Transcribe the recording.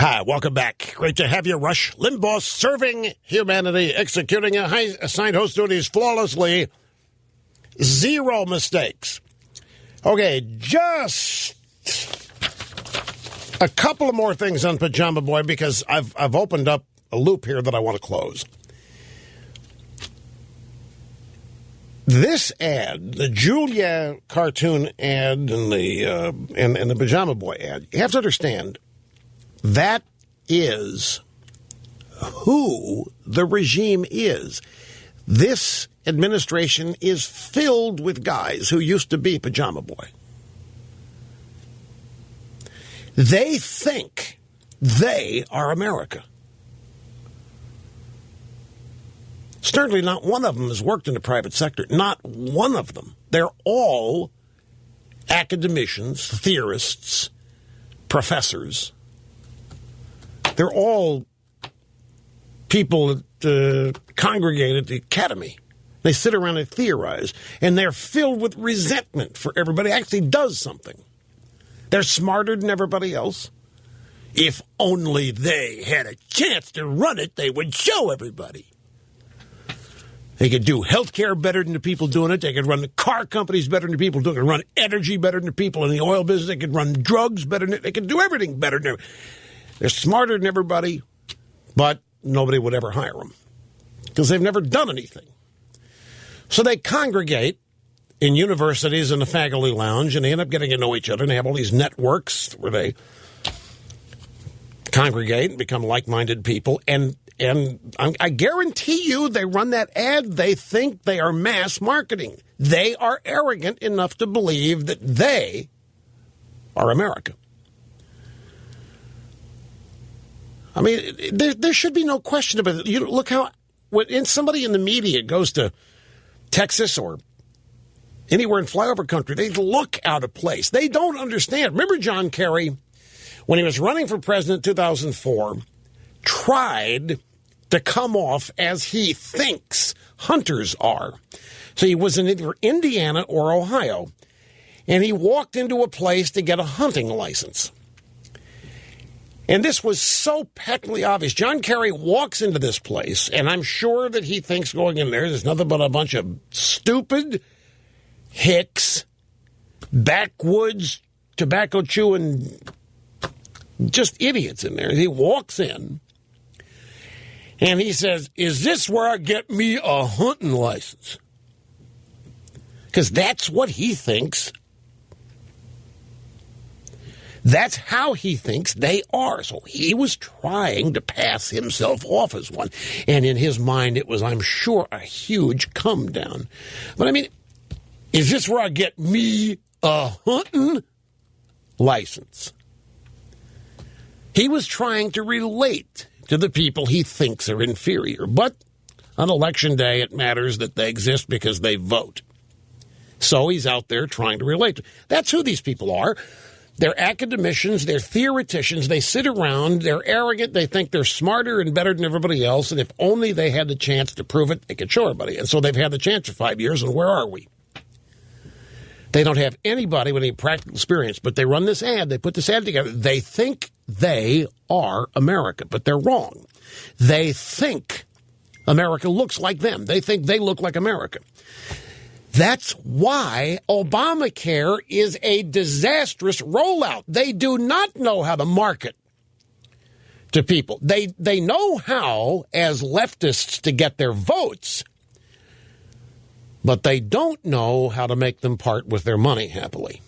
Hi, welcome back. Great to have you. Rush Limbaugh serving humanity, executing assigned host duties flawlessly. Zero mistakes. Okay, just a couple of more things on Pajama Boy because I've opened up a loop here that I want to close. This ad, the Julia cartoon ad and the Pajama Boy ad, you have to understand that is who the regime is. This administration is filled with guys who used to be Pajama Boy. They think they are America. Certainly not one of them has worked in the private sector. Not one of them. They're all academicians, theorists, professors. They're all people that congregate at the academy. They sit around and theorize, and they're filled with resentment for everybody who actually does something. They're smarter than everybody else. If only they had a chance to run it, they would show everybody. They could do healthcare better than the people doing it. They could run the car companies better than the people doing it. They could run energy better than the people in the oil business. They could run drugs better than they could do everything better than everybody. They're smarter than everybody, but nobody would ever hire them because they've never done anything. So they congregate in universities in the faculty lounge, and they end up getting to know each other, and they have all these networks where they congregate and become like-minded people, and I guarantee you they run that ad, they think they are mass marketing. They are arrogant enough to believe that they are America. I mean, there should be no question about it. You look how when somebody in the media goes to Texas or anywhere in flyover country, they look out of place. They don't understand. Remember John Kerry, when he was running for president in 2004, tried to come off as he thinks hunters are. So he was in either Indiana or Ohio, and he walked into a place to get a hunting license. And this was so patently obvious. John Kerry walks into this place, and I'm sure that he thinks going in there's nothing but a bunch of stupid hicks, backwoods, tobacco-chewing, just idiots in there. He walks in, and he says, "Is this where I get me a hunting license?" Because that's what he thinks. That's how he thinks they are. So he was trying to pass himself off as one. And in his mind, it was, I'm sure, a huge come down. But I mean, is this where I get me a hunting license? He was trying to relate to the people he thinks are inferior. But on Election Day, it matters that they exist because they vote. So he's out there trying to relate. That's who these people are. They're academicians, they're theoreticians, they sit around, they're arrogant, they think they're smarter and better than everybody else, and if only they had the chance to prove it, they could show everybody. And so they've had the chance for 5 years, and where are we? They don't have anybody with any practical experience, but they run this ad, they put this ad together. They think they are America, but they're wrong. They think America looks like them. They think they look like America. That's why Obamacare is a disastrous rollout. They do not know how to market to people. They know how, as leftists, to get their votes, but they don't know how to make them part with their money happily.